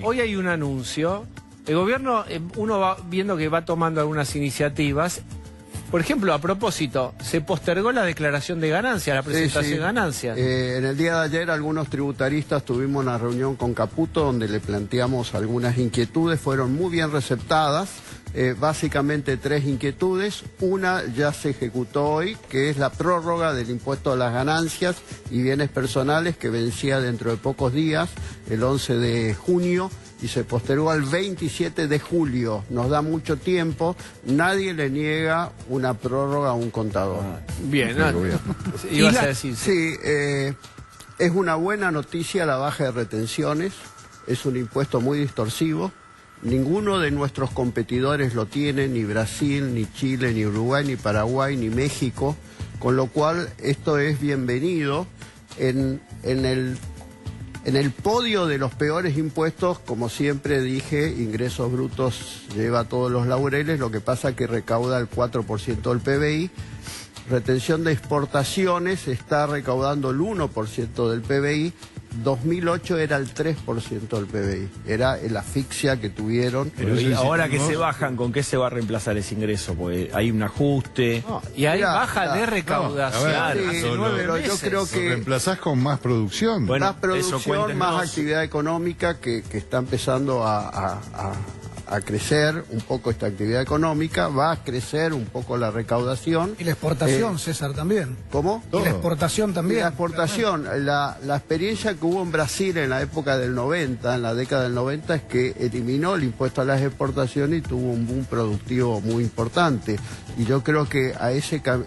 Hoy hay un anuncio. El gobierno, uno va viendo que va tomando algunas iniciativas. Por ejemplo, a propósito, se postergó la declaración de ganancias, la presentación de ganancias. En el día de ayer algunos tributaristas tuvimos una reunión con Caputo donde le planteamos algunas inquietudes, fueron muy bien receptadas. Básicamente 3 inquietudes. Una ya se ejecutó hoy, que es la prórroga del impuesto a las ganancias y bienes personales que vencía dentro de pocos días, el 11 de junio, y se postergó al 27 de julio. Nos da mucho tiempo, nadie le niega una prórroga a un contador. Bien, ¿no? Ibas a decir. Sí, es una buena noticia la baja de retenciones, es un impuesto muy distorsivo. Ninguno de nuestros competidores lo tiene, ni Brasil, ni Chile, ni Uruguay, ni Paraguay, ni México, con lo cual esto es bienvenido. En el podio de los peores impuestos, como siempre dije, ingresos brutos lleva todos los laureles, lo que pasa es que recauda el 4% del PBI. Retención de exportaciones está recaudando el 1% del PBI. 2008 era el 3% del PBI, era la asfixia que tuvieron. Pero y ahora que se bajan, ¿con qué se va a reemplazar ese ingreso? Porque hay un ajuste. No, y hay baja de recaudación. Pero yo creo que lo reemplazás con más producción. Bueno, más producción, más actividad económica que está empezando a crecer un poco esta actividad económica, va a crecer un poco la recaudación. Y la exportación, César, también. ¿Cómo? Y la exportación también. Y la exportación, la experiencia que hubo en Brasil en la época del 90, en la década del 90, es que eliminó el impuesto a las exportaciones y tuvo un boom productivo muy importante. Y yo creo que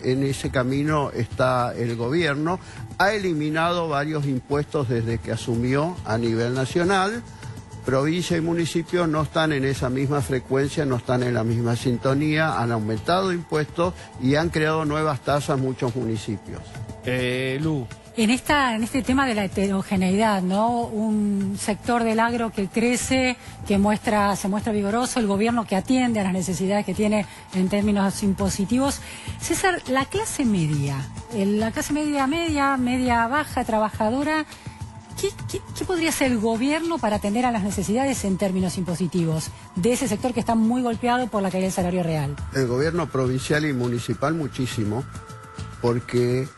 en ese camino está el gobierno. Ha eliminado varios impuestos desde que asumió a nivel nacional. Provincia y municipio no están en esa misma frecuencia, no están en la misma sintonía, han aumentado impuestos y han creado nuevas tasas muchos municipios. Lu. En este tema de la heterogeneidad, ¿no? Un sector del agro que crece, que se muestra vigoroso, el gobierno que atiende a las necesidades que tiene en términos impositivos. César, la clase media baja, trabajadora, ¿qué podría hacer el gobierno para atender a las necesidades en términos impositivos de ese sector que está muy golpeado por la caída del salario real? El gobierno provincial y municipal muchísimo, porque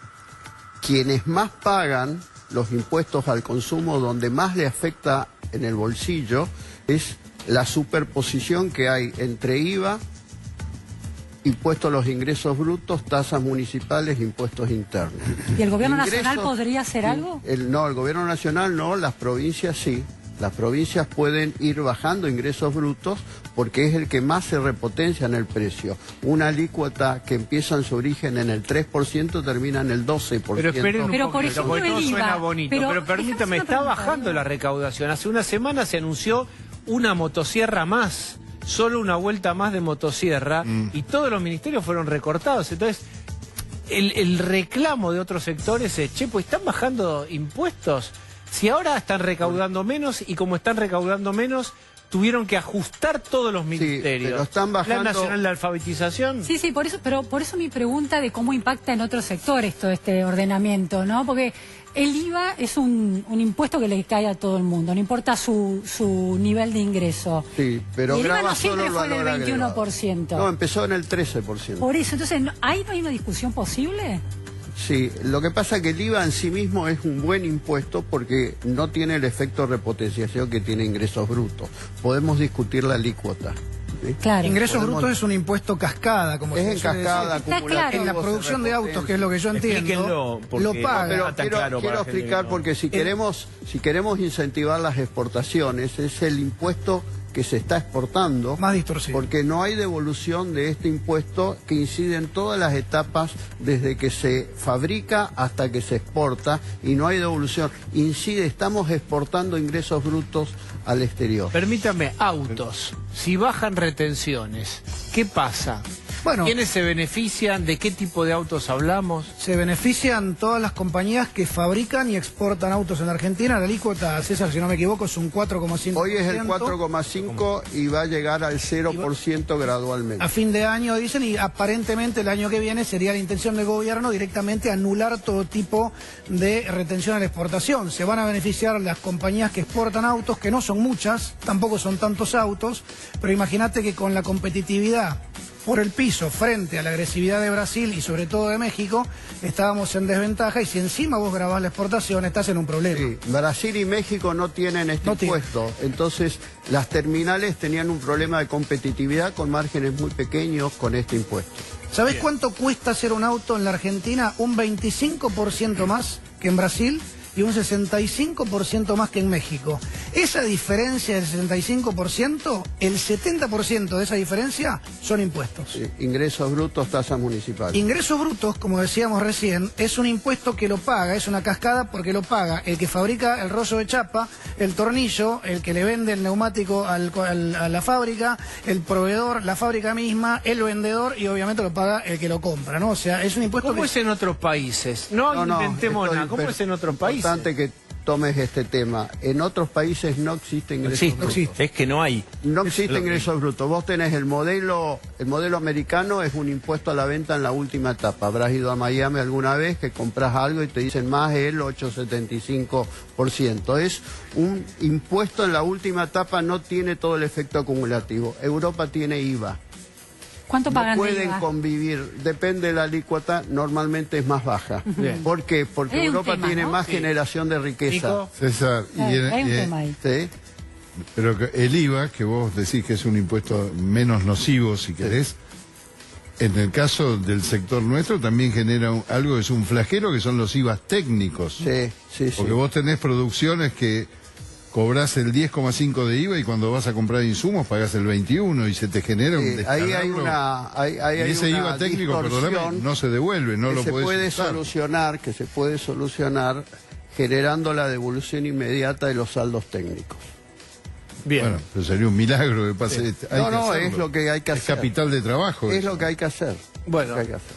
quienes más pagan los impuestos al consumo, donde más le afecta en el bolsillo, es la superposición que hay entre IVA, impuestos a los ingresos brutos, tasas municipales, impuestos internos. ¿Y el gobierno nacional podría hacer algo? No, el gobierno nacional no, las provincias sí. Las provincias pueden ir bajando ingresos brutos porque es el que más se repotencia en el precio. Una alícuota que empieza en su origen en el 3% termina en el 12%. Pero esperen un poco, por ejemplo, porque todo suena bonito. Pero permítame, está bajando la recaudación. Hace una semana se anunció una motosierra más. Solo una vuelta más de motosierra y todos los ministerios fueron recortados. Entonces, el reclamo de otros sectores es, pues están bajando impuestos. Si ahora están recaudando menos y como están recaudando menos, tuvieron que ajustar todos los ministerios. Sí, pero están bajando... ¿Plan Nacional de Alfabetización? Sí, por eso mi pregunta de cómo impacta en otros sectores todo este ordenamiento, ¿no? Porque el IVA es un impuesto que le cae a todo el mundo, no importa su nivel de ingreso. Sí, pero y el IVA grava no siempre solo el fue valor del 21%. agregado. No, empezó en el 13%. Por eso, entonces, ¿ahí no hay una discusión posible? Sí, lo que pasa es que el IVA en sí mismo es un buen impuesto porque no tiene el efecto de repotenciación que tiene ingresos brutos. Podemos discutir la alícuota. ¿Sí? Claro. Ingresos brutos es un impuesto cascada, como es se en suele cascada, decir. acumulativo. En la producción de autos, que es lo que yo entiendo, lo paga. Pero quiero explicar porque si queremos incentivar las exportaciones, es el impuesto que se está exportando, más distorsivo, porque no hay devolución de este impuesto que incide en todas las etapas desde que se fabrica hasta que se exporta y no hay devolución. Incide, estamos exportando ingresos brutos al exterior. Permítame, autos, si bajan retenciones, ¿qué pasa? Bueno, ¿quiénes se benefician? ¿De qué tipo de autos hablamos? se benefician todas las compañías que fabrican y exportan autos en la Argentina. La alícuota, César, si no me equivoco, es un 4,5%. Hoy es el 4,5% y va a llegar al 0% gradualmente. A fin de año, dicen, y aparentemente el año que viene sería la intención del gobierno directamente anular todo tipo de retención a la exportación. Se van a beneficiar las compañías que exportan autos, que no son muchas, tampoco son tantos autos, pero imagínate que con la competitividad por el piso frente a la agresividad de Brasil y sobre todo de México, estábamos en desventaja, y si encima vos grabás la exportación, estás en un problema. Sí, Brasil y México no tienen este impuesto, entonces las terminales tenían un problema de competitividad con márgenes muy pequeños con este impuesto. ¿Sabés cuánto cuesta hacer un auto en la Argentina? Un 25% más que en Brasil y un 65% más que en México. Esa diferencia del 65%, el 70% de esa diferencia son impuestos. Sí, ingresos brutos, tasas municipales. Ingresos brutos, como decíamos recién, es un impuesto que lo paga, es una cascada porque lo paga el que fabrica el rollo de chapa, el tornillo, el que le vende el neumático a la fábrica, el proveedor, la fábrica misma, el vendedor, y obviamente lo paga el que lo compra, ¿no? O sea, es un impuesto ¿Cómo es en otros países? No inventemos nada. ¿Cómo es en otros países? Es importante que tomes este tema. En otros países no existe ingresos brutos. Es que no hay. No existe ingresos brutos. Vos tenés el modelo americano, es un impuesto a la venta en la última etapa. Habrás ido a Miami alguna vez que compras algo y te dicen más el 8,75%. Es un impuesto en la última etapa, no tiene todo el efecto acumulativo. Europa tiene IVA. ¿Cuánto pagan no de pueden IVA? Convivir, depende de la alícuota, normalmente es más baja. ¿Por qué? Porque Europa tema, tiene ¿no? más generación de riqueza. César, Hay un tema ahí. ¿Sí? pero el IVA, que vos decís que es un impuesto menos nocivo, si querés, en el caso del sector nuestro también genera algo que es un flagelo, que son los IVAs técnicos. Sí. Porque vos tenés producciones que cobrás el 10,5 de IVA y cuando vas a comprar insumos pagás el 21 y se te genera un ahí hay y ese IVA técnico, perdóname, no se devuelve, no lo podés usar. Que se puede solucionar generando la devolución inmediata de los saldos técnicos. Bien. Bueno, pero sería un milagro que pase. Es lo que hay que hacer. Es capital de trabajo. Es eso. lo que hay que hacer. Bueno. Lo que hay que hacer.